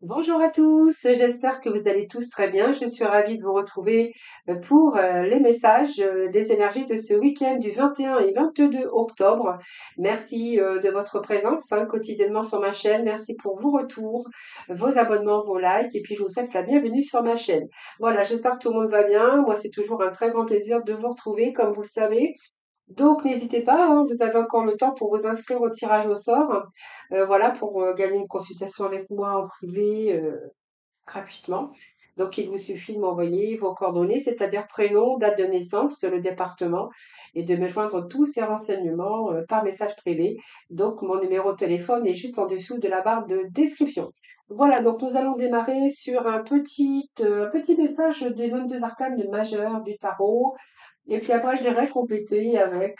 Bonjour à tous, j'espère que vous allez tous très bien. Je suis ravie de vous retrouver pour les messages des énergies de ce week-end du 21 et 22 octobre. Merci de votre présence quotidiennement sur ma chaîne. Merci pour vos retours, vos abonnements, vos likes et puis je vous souhaite la bienvenue sur ma chaîne. Voilà, j'espère que tout le monde va bien. Moi, c'est toujours un très grand plaisir de vous retrouver, comme vous le savez. Donc n'hésitez pas, vous avez encore le temps pour vous inscrire au tirage au sort, voilà, pour gagner une consultation avec moi en privé gratuitement. Donc il vous suffit de m'envoyer vos coordonnées, c'est-à-dire prénom, date de naissance, le département, et de me joindre tous ces renseignements par message privé. Donc mon numéro de téléphone est juste en dessous de la barre de description. Voilà, donc nous allons démarrer sur un petit message des 22 arcanes majeures du tarot. Et puis après, je l'aurais complété avec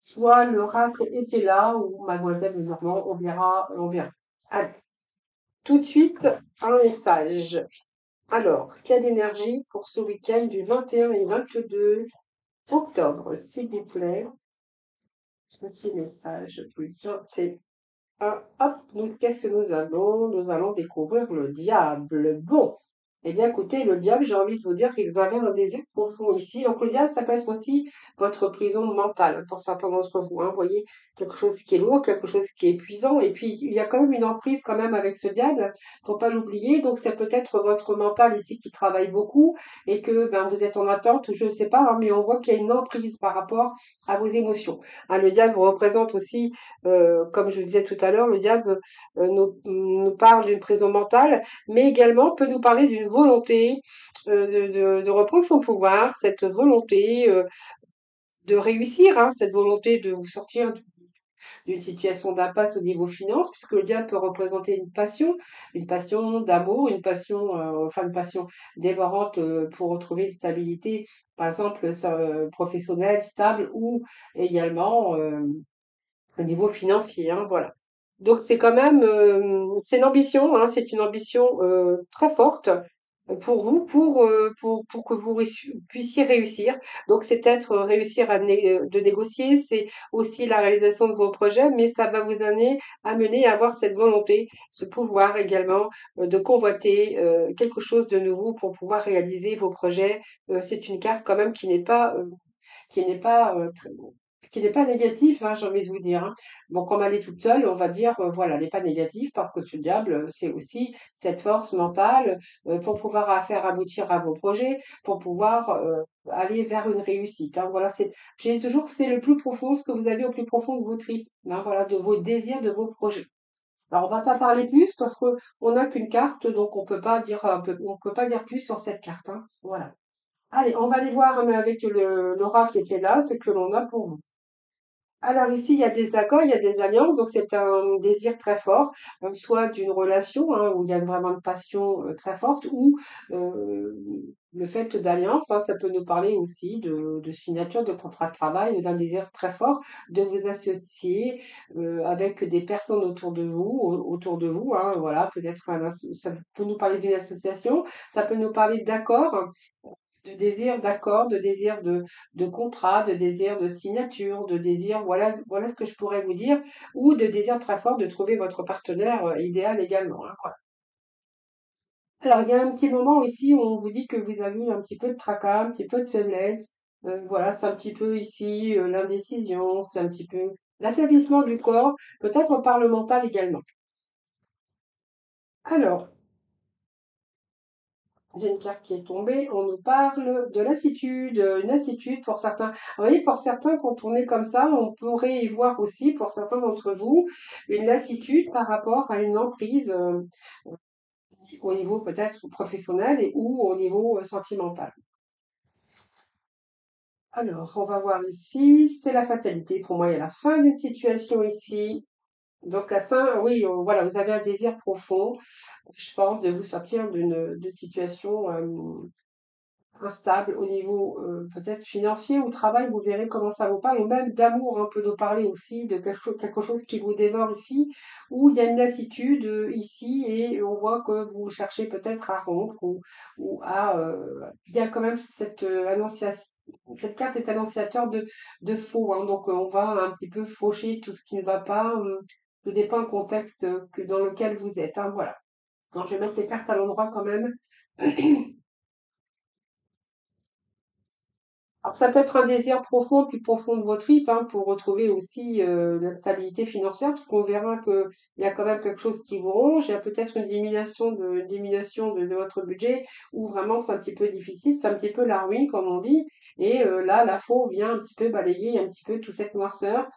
soit l'oracle était là ou Mademoiselle Lenormand, on verra, on verra. Allez, tout de suite, un message. Alors, quelle énergie pour ce week-end du 21 et 22 octobre, s'il vous plaît. Petit message du 21. Hop, qu'est-ce que nous avons? Nous allons découvrir le diable. Bon, eh bien, écoutez, le diable, j'ai envie de vous dire qu'ils avaient un désir profond ici. Donc, le diable, ça peut être aussi votre prison mentale pour certains d'entre vous. Vous voyez, quelque chose qui est lourd, quelque chose qui est épuisant. Et puis, il y a quand même une emprise quand même avec ce diable. Faut pas l'oublier. Donc, c'est peut-être votre mental ici qui travaille beaucoup et que ben, vous êtes en attente. Je ne sais pas, mais on voit qu'il y a une emprise par rapport à vos émotions. Le diable représente aussi, comme je le disais tout à l'heure, le diable nous parle d'une prison mentale, mais également peut nous parler d'une volonté de reprendre son pouvoir, cette volonté de réussir, cette volonté de vous sortir d'une situation d'impasse au niveau finance, puisque le diable peut représenter une passion d'amour, une passion dévorante pour retrouver une stabilité, par exemple, professionnelle, stable, ou également au niveau financier, voilà. Donc c'est quand même, c'est l'ambition, c'est une ambition très forte pour vous, pour que vous puissiez réussir. Donc c'est peut-être réussir de négocier, c'est aussi la réalisation de vos projets, mais ça va vous amener à avoir cette volonté, ce pouvoir également de convoiter quelque chose de nouveau pour pouvoir réaliser vos projets. C'est une carte quand même qui n'est pas qui n'est pas négatif, j'ai envie de vous dire. Bon, comme elle est toute seule, on va dire, voilà, elle n'est pas négative parce que ce diable, c'est aussi cette force mentale pour pouvoir faire aboutir à vos projets, pour pouvoir aller vers une réussite. Voilà, j'ai toujours, c'est le plus profond, ce que vous avez au plus profond de vos tripes, voilà, de vos désirs, de vos projets. Alors, on va pas parler plus parce que on n'a qu'une carte, donc on peut pas dire, on peut pas dire plus sur cette carte. Voilà. Allez, on va aller voir avec l'oracle qui est là, ce que l'on a pour vous. Alors ici, il y a des accords, il y a des alliances, donc c'est un désir très fort, soit d'une relation où il y a vraiment une passion très forte, ou euh, le fait d'alliance, ça peut nous parler aussi de signature de contrat de travail, ou d'un désir très fort de vous associer avec des personnes autour de vous, voilà, peut-être ça peut nous parler d'une association, ça peut nous parler d'accords de désir d'accord, de désir de contrat, de désir de signature, de désir, voilà ce que je pourrais vous dire, ou de désir très fort de trouver votre partenaire idéal également. Voilà. Alors, il y a un petit moment ici où on vous dit que vous avez eu un petit peu de tracas, un petit peu de faiblesse. Voilà, c'est un petit peu ici l'indécision, c'est un petit peu l'affaiblissement du corps, peut-être par le mental également. Alors, j'ai une carte qui est tombée, on nous parle de lassitude, une lassitude pour certains. Vous voyez, pour certains, quand on est comme ça, on pourrait y voir aussi, pour certains d'entre vous, une lassitude par rapport à une emprise au niveau peut-être professionnel ou au niveau sentimental. Alors, on va voir ici, c'est la fatalité. Pour moi, il y a la fin d'une situation ici. Donc, la fin, oui, voilà, vous avez un désir profond, je pense, de vous sortir d'une situation instable au niveau peut-être financier ou travail, vous verrez comment ça vous parle, ou même d'amour, on peut nous parler aussi de quelque chose qui vous dévore ici, où il y a une lassitude ici et on voit que vous cherchez peut-être à rompre ou à... il y a quand même cette annonciation. Cette carte est annonciateur de faux, donc on va un petit peu faucher tout ce qui ne va pas, tout dépend du contexte dans lequel vous êtes, voilà. Donc, je vais mettre les cartes à l'endroit quand même. Alors, ça peut être un désir profond, plus profond de votre tripes, hein, pour retrouver aussi la stabilité financière, parce qu'on verra qu'il y a quand même quelque chose qui vous ronge. Il y a peut-être une diminution de votre budget, où vraiment c'est un petit peu difficile, c'est un petit peu la ruine, comme on dit. Et là, la faux vient un petit peu balayer un petit peu toute cette noirceur,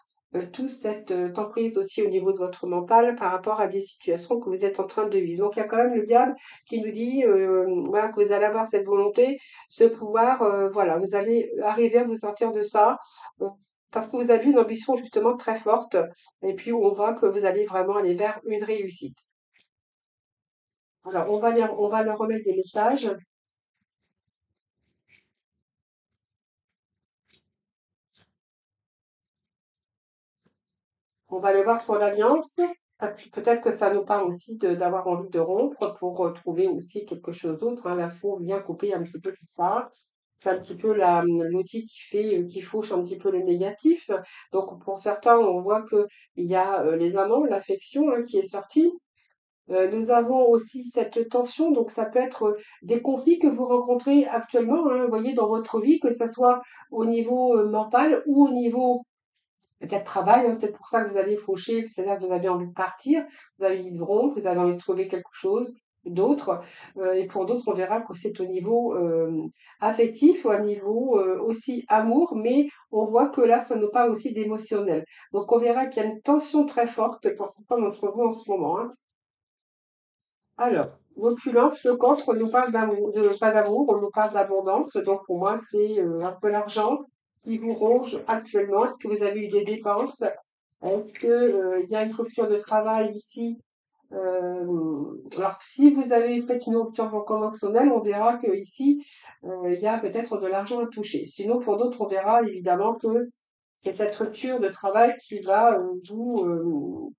toute cette emprise aussi au niveau de votre mental par rapport à des situations que vous êtes en train de vivre. Donc, il y a quand même le diable qui nous dit voilà, que vous allez avoir cette volonté, ce pouvoir, voilà, vous allez arriver à vous sortir de ça, euh, parce que vous avez une ambition justement très forte, et puis on voit que vous allez vraiment aller vers une réussite. Alors, on va leur remettre des messages, on va le voir sur l'alliance, et puis peut-être que ça nous parle aussi d'avoir envie de rompre pour trouver aussi quelque chose d'autre, hein. La faux vient couper un petit peu tout ça. C'est un petit peu l'outil qui fauche un petit peu le négatif. Donc pour certains, on voit que il y a les amants, l'affection, hein, qui est sortie. Nous avons aussi cette tension, donc ça peut être des conflits que vous rencontrez actuellement, hein, vous voyez, dans votre vie, que ce soit au niveau mental ou au niveau peut-être travail, hein. C'est peut-être pour ça que vous allez faucher, c'est-à-dire que vous avez envie de partir, vous avez envie de rompre, vous avez envie de trouver quelque chose d'autre. Et pour d'autres, on verra que c'est au niveau affectif, au niveau aussi amour, mais on voit que là, ça nous parle aussi d'émotionnel. Donc on verra qu'il y a une tension très forte pour certains d'entre vous en ce moment, hein. Alors, l'opulence, le coffre nous parle d'amour, pas d'amour, on nous parle d'abondance. Donc pour moi, c'est un peu l'argent qui vous ronge actuellement. Est-ce que vous avez eu des dépenses? Est-ce que il y a une rupture de travail ici? Alors, si vous avez fait une rupture conventionnelle, on verra que ici, il y a peut-être de l'argent à toucher. Sinon, pour d'autres, on verra évidemment que c'est cette rupture de travail qui va vous,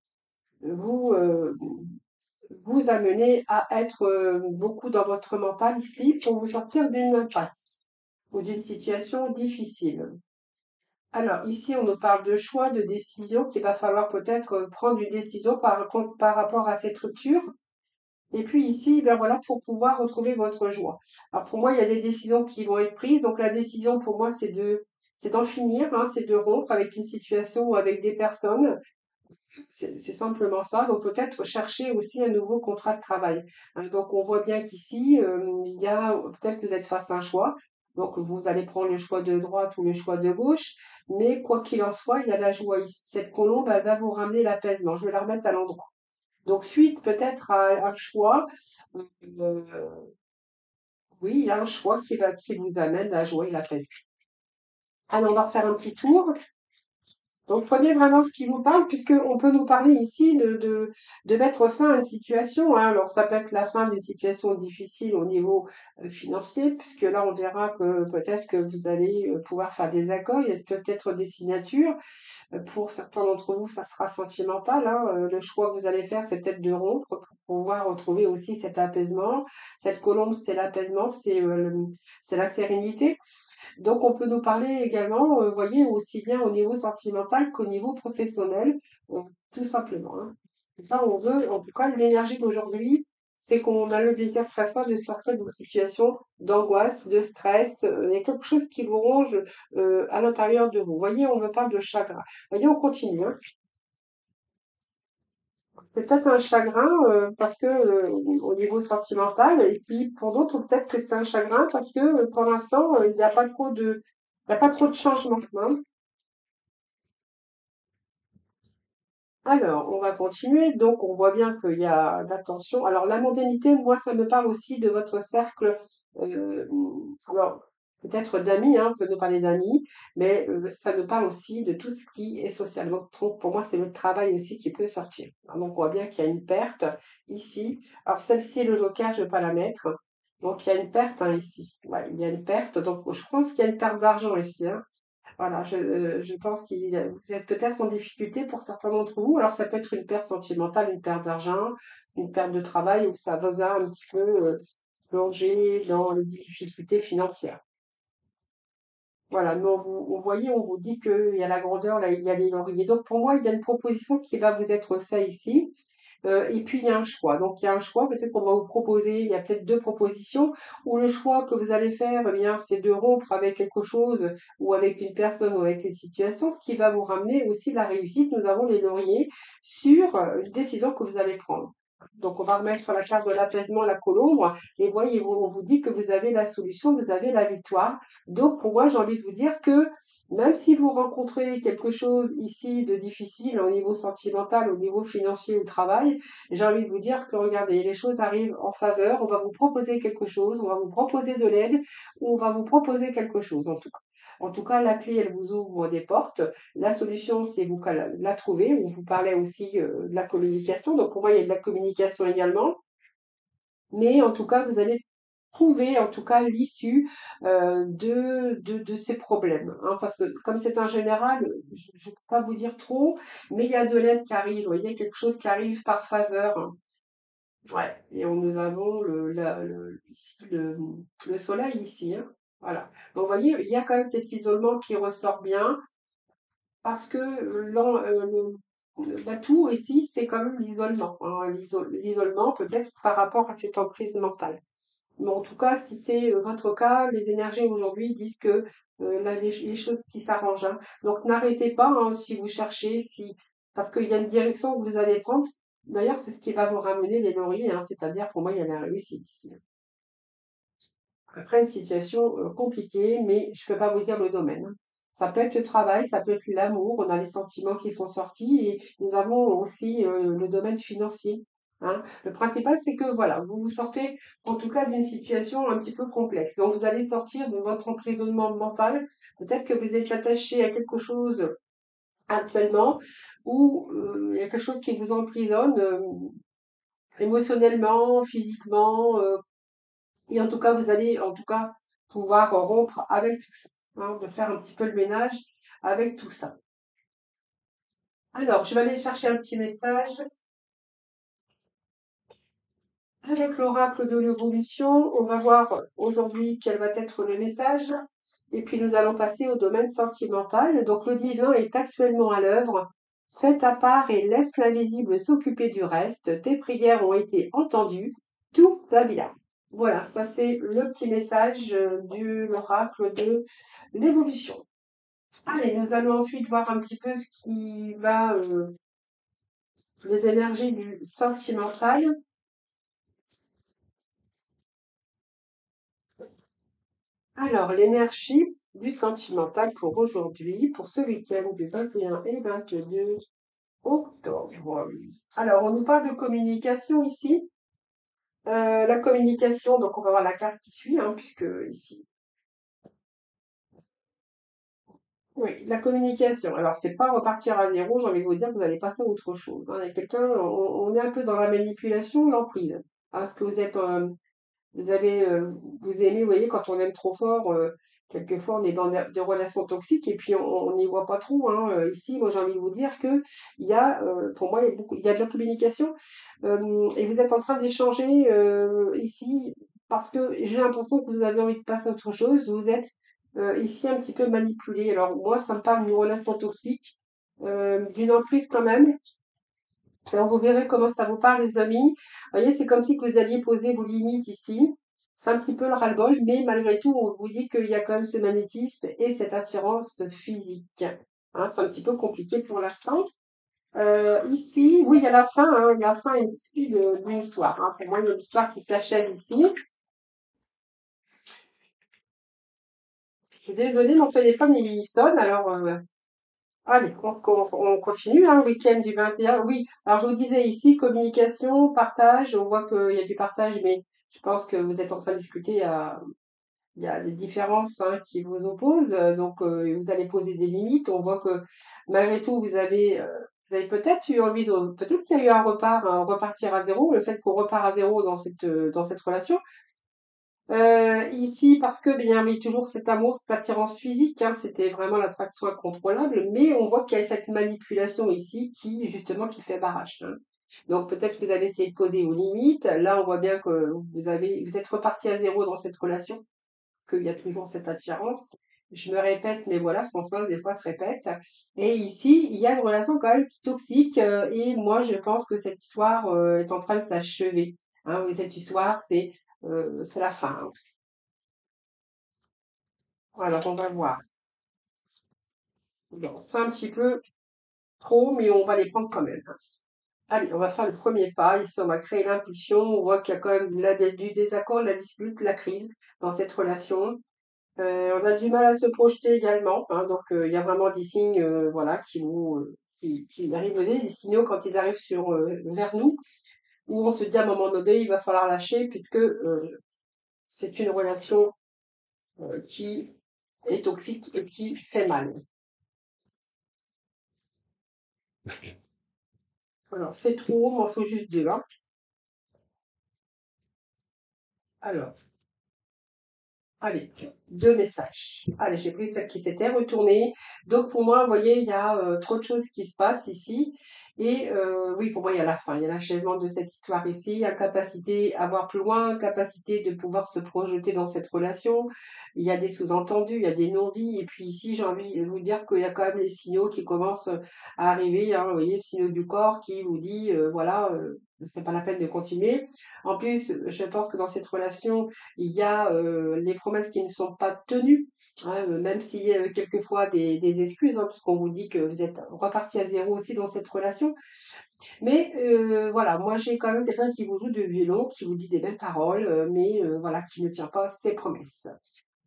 vous amener à être beaucoup dans votre mental ici pour vous sortir d'une impasse ou d'une situation difficile. Alors ici, on nous parle de choix, de décision, qu'il va falloir peut-être prendre une décision par rapport à cette rupture. Et puis ici, ben voilà, pour pouvoir retrouver votre joie. Alors pour moi, il y a des décisions qui vont être prises. Donc la décision pour moi, c'est d'en finir, hein, c'est de rompre avec une situation ou avec des personnes. C'est simplement ça. Donc peut-être chercher aussi un nouveau contrat de travail. Donc on voit bien qu'ici, il y a peut-être que vous êtes face à un choix. Donc vous allez prendre le choix de droite ou le choix de gauche. Mais quoi qu'il en soit, il y a la joie ici. Cette colombe, elle va vous ramener l'apaisement. Je vais la remettre à l'endroit. Donc suite peut-être à un choix, euh, oui, il y a un choix qui vous amène la joie et l'apaisement. Alors on va refaire un petit tour. Donc, prenez vraiment ce qui vous parle, puisqu'on peut nous parler ici de mettre fin à une situation, hein. Alors, ça peut être la fin d'une situation difficile au niveau financier, puisque là, on verra que peut-être que vous allez pouvoir faire des accords, il y a peut-être des signatures. Pour certains d'entre vous, ça sera sentimental, hein. Le choix que vous allez faire, c'est peut-être de rompre pour pouvoir retrouver aussi cet apaisement. Cette colombe, c'est l'apaisement, c'est la sérénité. Donc, on peut nous parler également, voyez, aussi bien au niveau sentimental qu'au niveau professionnel, tout simplement, hein. Ça, on veut, en tout cas, l'énergie d'aujourd'hui, c'est qu'on a le désir très fort de sortir d'une situation d'angoisse, de stress. Il y a quelque chose qui vous ronge à l'intérieur de vous. Voyez, on me parle de chagrin. Voyez, on continue, hein. Peut-être un chagrin parce que au niveau sentimental, et puis pour d'autres, peut-être que c'est un chagrin parce que pour l'instant, il n'y a pas trop de changement, hein. Alors, on va continuer. Donc, on voit bien qu'il y a l'attention. Alors, la mondanité, moi, ça me parle aussi de votre cercle. euh, alors, peut-être d'amis, hein, on peut nous parler d'amis, mais ça me parle aussi de tout ce qui est social. Donc, pour moi, c'est le travail aussi qui peut sortir. Donc, on voit bien qu'il y a une perte ici. Alors, celle-ci, le joker, je ne vais pas la mettre. Donc, il y a une perte, hein, ici. Ouais, il y a une perte. Donc, je pense qu'il y a une perte d'argent ici, hein. Voilà, je pense vous êtes peut-être en difficulté pour certains d'entre vous. Alors, ça peut être une perte sentimentale, une perte d'argent, une perte de travail, ou ça vous a un petit peu plongé dans les difficultés financières. Voilà, mais voyez, on vous dit qu'il y a la grandeur, là, il y a les lauriers. Donc, pour moi, il y a une proposition qui va vous être faite ici. et puis il y a un choix. Donc il y a un choix, peut-être qu'on va vous proposer, il y a peut-être deux propositions, ou le choix que vous allez faire, eh bien, c'est de rompre avec quelque chose, ou avec une personne, ou avec une situation, ce qui va vous ramener aussi la réussite. Nous avons les lauriers sur une décision que vous allez prendre. Donc, on va remettre sur la carte de l'apaisement la colombe, et voyez, on vous dit que vous avez la solution, vous avez la victoire. Donc, pour moi, j'ai envie de vous dire que même si vous rencontrez quelque chose ici de difficile au niveau sentimental, au niveau financier ou travail, j'ai envie de vous dire que regardez, les choses arrivent en faveur, on va vous proposer quelque chose, on va vous proposer de l'aide, ou on va vous proposer quelque chose en tout cas. En tout cas, la clé, elle vous ouvre des portes. La solution, c'est vous la trouver. On vous parlait aussi de la communication. Donc pour moi, il y a de la communication également. Mais en tout cas, vous allez trouver en tout cas l'issue de ces problèmes. Hein, parce que comme c'est un général, je ne peux pas vous dire trop, mais il y a de l'aide qui arrive. Vous voyez, quelque chose qui arrive par faveur. Ouais. Et nous avons ici le soleil ici. Hein. Voilà. Donc vous voyez, il y a quand même cet isolement qui ressort bien. Parce que l'atout ici, c'est quand même l'isolement. Hein, l'isolement peut-être par rapport à cette emprise mentale. Mais en tout cas, si c'est votre cas, les énergies aujourd'hui disent que là, les choses qui s'arrangent. Hein. Donc n'arrêtez pas hein, si vous cherchez, parce qu'il y a une direction que vous allez prendre. D'ailleurs, c'est ce qui va vous ramener les lauriers, hein, c'est-à-dire pour moi, il y a la réussite ici. Après, une situation compliquée, mais je ne peux pas vous dire le domaine. Hein. Ça peut être le travail, ça peut être l'amour, on a les sentiments qui sont sortis et nous avons aussi le domaine financier. Hein. Le principal, c'est que voilà, vous vous sortez en tout cas d'une situation un petit peu complexe. Donc, vous allez sortir de votre emprisonnement mental. Peut-être que vous êtes attaché à quelque chose actuellement ou il y a quelque chose qui vous emprisonne émotionnellement, physiquement, et en tout cas, vous allez en tout cas pouvoir rompre avec tout ça, hein, de faire un petit peu le ménage avec tout ça. Alors, je vais aller chercher un petit message avec l'oracle de l'évolution. On va voir aujourd'hui quel va être le message. Et puis, nous allons passer au domaine sentimental. Donc, le divin est actuellement à l'œuvre. Fais ta part et laisse l'invisible s'occuper du reste. Tes prières ont été entendues. Tout va bien. Voilà, ça c'est le petit message de l'oracle de l'évolution. Allez, nous allons ensuite voir un petit peu ce qui va, les énergies du sentimental. Alors, l'énergie du sentimental pour aujourd'hui, pour ce week-end du 21 et 22 octobre. Alors, on nous parle de communication ici. La communication, donc on va voir la carte qui suit, hein, puisque ici, oui, la communication. Alors, c'est pas repartir à zéro, j'ai envie de vous dire que vous allez passer à autre chose. Hein. Il y a quelqu'un, on est un peu dans la manipulation, l'emprise. Hein, parce que vous êtes, vous avez, vous aimez, vous voyez, quand on aime trop fort, quelquefois on est dans des relations toxiques et puis on n'y voit pas trop. Hein. Ici, moi j'ai envie de vous dire que il y a, pour moi, il y a de la communication et vous êtes en train d'échanger ici parce que j'ai l'impression que vous avez envie de passer à autre chose. Vous êtes ici un petit peu manipulé. Alors moi, ça me parle d'une relation toxique, d'une emprise quand même. Alors, vous verrez comment ça vous parle, les amis. Vous voyez, c'est comme si vous alliez poser vos limites ici. C'est un petit peu le ras-le-bol, mais malgré tout, on vous dit qu'il y a quand même ce magnétisme et cette assurance physique. Hein, c'est un petit peu compliqué pour l'instant. Ici, oui, il y a la fin, hein, la fin ici d'une histoire. Hein. Pour moi, il y a une histoire qui s'achève ici. Je suis désolée, mon téléphone, il sonne, alors allez, on continue, hein, week-end du 21. Oui, alors je vous disais ici, communication, partage. On voit qu'il y a du partage, mais je pense que vous êtes en train de discuter. Il y a des différences hein, qui vous opposent. Donc, vous allez poser des limites. On voit que malgré tout, vous avez peut-être eu envie de. Peut-être qu'il y a eu repartir à zéro. Le fait qu'on repart à zéro dans cette relation. Ici, parce que bien, il y avait toujours cet amour, cette attirance physique, hein, c'était vraiment l'attraction incontrôlable, mais on voit qu'il y a cette manipulation ici justement, qui fait barrage. Hein. Donc peut-être que vous avez essayé de poser vos limites. Là, on voit bien que vous êtes reparti à zéro dans cette relation, qu'il y a toujours cette attirance. Je me répète, mais voilà, François, des fois, se répète. Et ici, il y a une relation quand même toxique, et moi, je pense que cette histoire, est en train de s'achever. Hein, oui, cette histoire, c'est la fin. Hein. Alors, on va voir. Bon, c'est un petit peu trop, mais on va les prendre quand même. Hein. Allez, on va faire le premier pas. Ici, on va créer l'impulsion. On voit qu'il y a quand même du désaccord, de la dispute, de la crise dans cette relation. On a du mal à se projeter également, hein, donc il y a vraiment des signes, voilà, qui arrivent des signaux quand ils arrivent vers nous, où on se dit à un moment donné, il va falloir lâcher puisque c'est une relation qui est toxique et qui fait mal. Alors, c'est trop, il m'en faut juste deux. Hein. Alors, allez, 2 messages. Allez, j'ai pris celle qui s'était retournée. Donc pour moi, vous voyez, il y a trop de choses qui se passent ici. Et oui, pour moi, il y a la fin, il y a l'achèvement de cette histoire ici, incapacité à voir plus loin, incapacité de pouvoir se projeter dans cette relation. Il y a des sous-entendus, il y a des non-dits. Et puis ici, j'ai envie de vous dire qu'il y a quand même les signaux qui commencent à arriver. Hein, vous voyez, le signal du corps qui vous dit, voilà, c'est pas la peine de continuer. En plus, je pense que dans cette relation, il y a les promesses qui ne sont pas tenues, hein, même s'il y a quelquefois des excuses, hein, puisqu'on vous dit que vous êtes reparti à zéro aussi dans cette relation. Mais voilà, moi j'ai quand même quelqu'un qui vous joue de violon, qui vous dit des belles paroles, mais voilà, qui ne tient pas ses promesses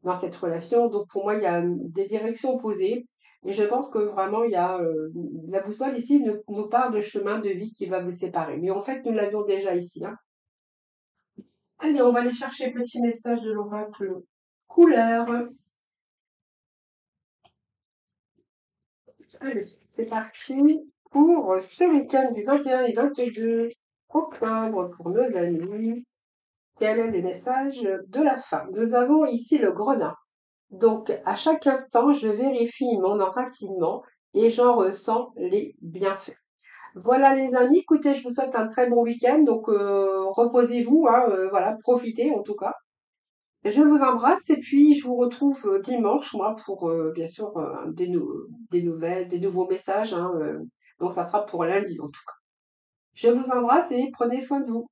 dans cette relation. Donc pour moi, il y a des directions opposées. Et je pense que vraiment, il y a la boussole ici nous parle de chemin de vie qui va vous séparer. Mais en fait, nous l'avions déjà ici. Hein. Allez, on va aller chercher le petit message de l'oracle couleur. Allez, c'est parti pour ce week-end du 21 et 22 octobre pour nos amis. Quel est le message de la fin? Nous avons ici le grenat. Donc, à chaque instant, je vérifie mon enracinement et j'en ressens les bienfaits. Voilà les amis, écoutez, je vous souhaite un très bon week-end, donc reposez-vous, hein, voilà, profitez en tout cas. Je vous embrasse et puis je vous retrouve dimanche, moi, pour bien sûr des nouvelles, des nouveaux messages. Hein, donc ça sera pour lundi en tout cas. Je vous embrasse et prenez soin de vous.